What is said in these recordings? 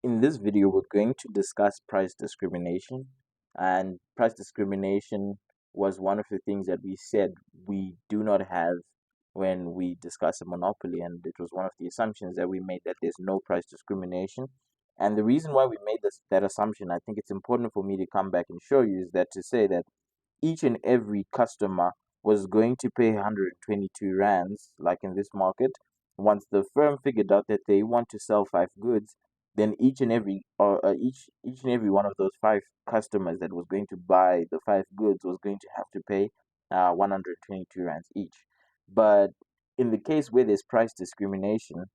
In this video, we're going to discuss price discrimination. And price discrimination was one of the things that we said we do not have when we discuss a monopoly. And it was one of the assumptions that we made, that there's no price discrimination. And the reason why we made that assumption, I think it's important for me to come back and show you, is that to say that each and every customer was going to pay 122 rands, like in this market. Once the firm figured out that they want to sell five goods, then each and every one of those five customers that was going to buy the five goods was going to have to pay 122 rands each. But in the case where there's price discrimination,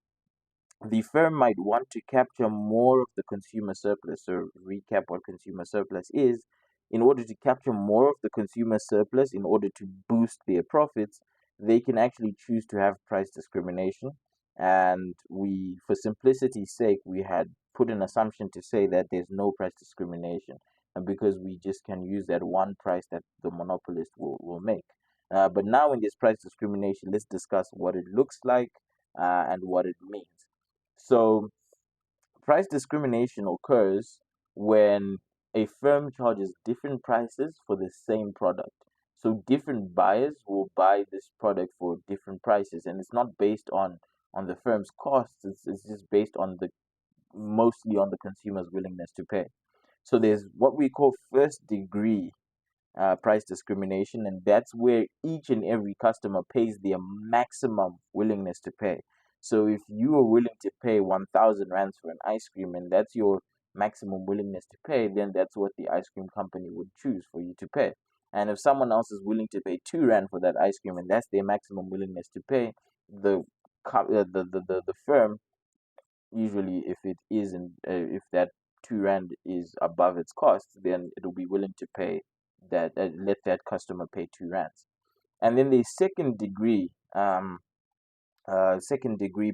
the firm might want to capture more of the consumer surplus. So, recap what consumer surplus is. In order to capture more of the consumer surplus, in order to boost their profits, they can actually choose to have price discrimination. And for simplicity's sake, we had put an assumption to say that there's no price discrimination, and because we just can use that one price that the monopolist will make. But now, in this price discrimination, let's discuss what it looks like and what it means. So, price discrimination occurs when a firm charges different prices for the same product. So, different buyers will buy this product for different prices, and it's not based on the firm's costs. It's just based on the mostly on the consumer's willingness to pay. So, there's what we call first degree price discrimination, and that's where each and every customer pays their maximum willingness to pay. So if you are willing to pay 1,000 rands for an ice cream, and that's your maximum willingness to pay, then that's what the ice cream company would choose for you to pay. And if someone else is willing to pay 2 rand for that ice cream, and that's their maximum willingness to pay, the the firm, usually, if it isn't if that 2 rand is above its cost, then it'll be willing to pay that, let that customer pay 2 rands. And then the second degree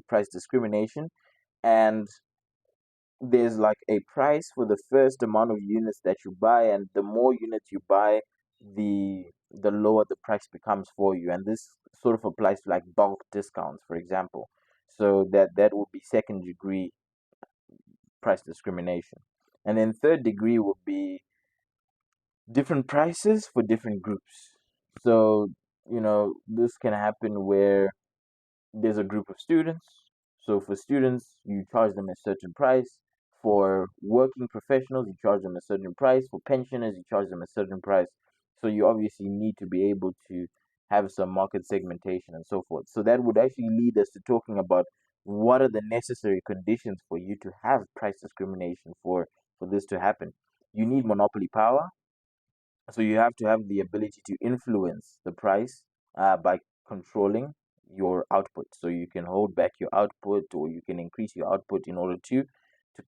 price discrimination, and there's like a price for the first amount of units that you buy, and the more units you buy, the lower the price becomes for you. And this sort of applies to like bulk discounts, for example. So that would be second degree price discrimination. And then third degree would be different prices for different groups. So, this can happen where there's a group of students. So, for students, you charge them a certain price. For working professionals, you charge them a certain price. For pensioners, you charge them a certain price. So, you obviously need to be able to have some market segmentation and so forth. So, that would actually lead us to talking about what are the necessary conditions for you to have price discrimination for this to happen. You need monopoly power. So you have to have the ability to influence the price by controlling your output. So you can hold back your output, or you can increase your output in order to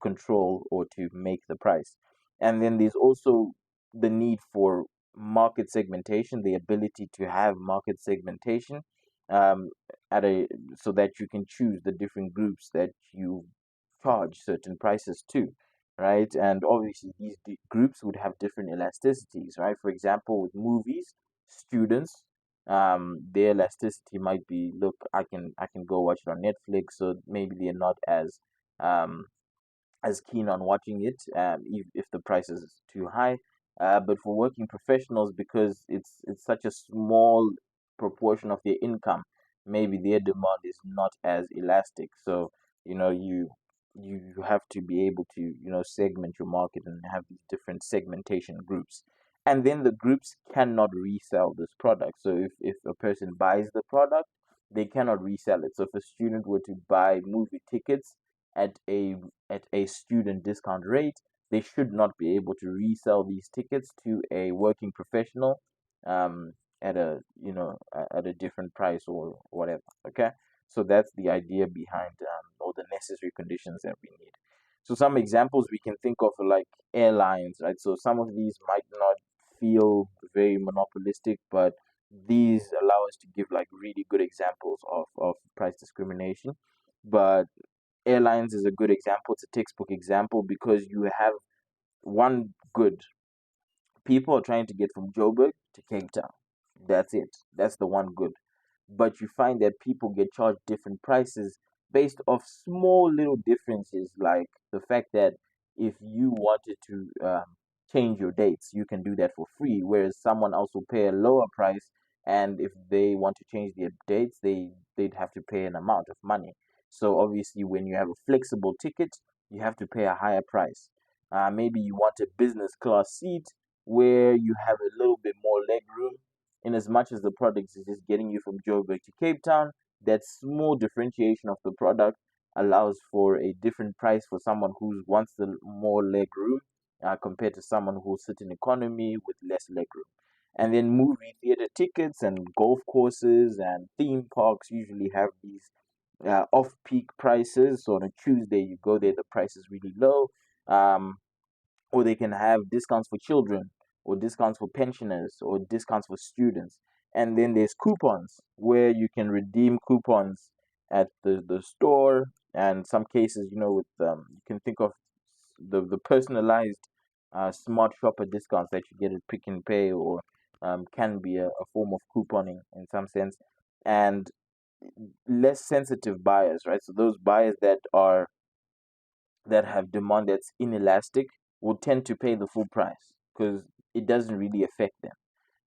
control or to make the price. And then there's also the need for market segmentation, the ability to have market segmentation um, at a so that you can choose the different groups that you charge certain prices to, right? And obviously, these groups would have different elasticities, right? For example, with movies, students, their elasticity might be, look, I can go watch it on Netflix, so maybe they're not um as keen on watching it, if the price is too high. But for working professionals, because it's such a small proportion of their income, maybe their demand is not as elastic. So you know you you have to be able to segment your market and have these different segmentation groups. And then the groups cannot resell this product. So if a person buys the product, they cannot resell it. So if a student were to buy movie tickets at a student discount rate, they should not be able to resell these tickets to a working professional um, at a different price or whatever. Okay, so that's the idea behind all the necessary conditions that we need. So some examples we can think of are like airlines, right? So some of these might not feel very monopolistic, but these allow us to give like really good examples of price discrimination. But airlines is a good example. It's a textbook example because you have one good. People are trying to get from Joburg to Cape Town. That's it. That's the one good. But you find that people get charged different prices based off small little differences, like the fact that if you wanted to change your dates, you can do that for free, whereas someone else will pay a lower price, and if they want to change their dates, they'd have to pay an amount of money. So obviously, when you have a flexible ticket, you have to pay a higher price. Maybe you want a business class seat where you have a little bit more leg room. In as much as the product is just getting you from Joburg to Cape Town, that small differentiation of the product allows for a different price for someone who wants the more leg room compared to someone who's sitting economy with less leg room. And then movie theater tickets and golf courses and theme parks usually have these off-peak prices. So on a Tuesday, you go there, the price is really low. Um, or they can have discounts for children, or discounts for pensioners, or discounts for students. And then there's coupons where you can redeem coupons at the store. And some cases, with you can think of the personalized smart shopper discounts that you get at Pick and Pay, or can be a form of couponing in some sense. And less sensitive buyers, right? So those buyers that have demand that's inelastic will tend to pay the full price because it doesn't really affect them.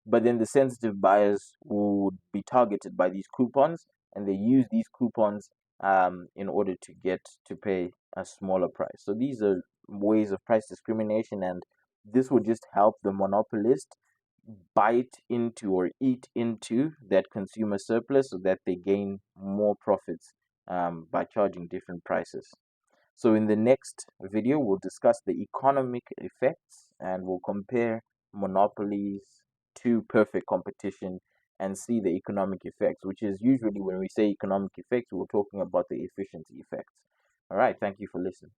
But then the sensitive buyers would be targeted by these coupons, and they use these coupons in order to get to pay a smaller price. So these are ways of price discrimination, and this would just help the monopolist bite into or eat into that consumer surplus so that they gain more profits by charging different prices. So in the next video, we'll discuss the economic effects, and we'll compare monopolies to perfect competition and see the economic effects, which is usually when we say economic effects, we're talking about the efficiency effects. All right, thank you for listening.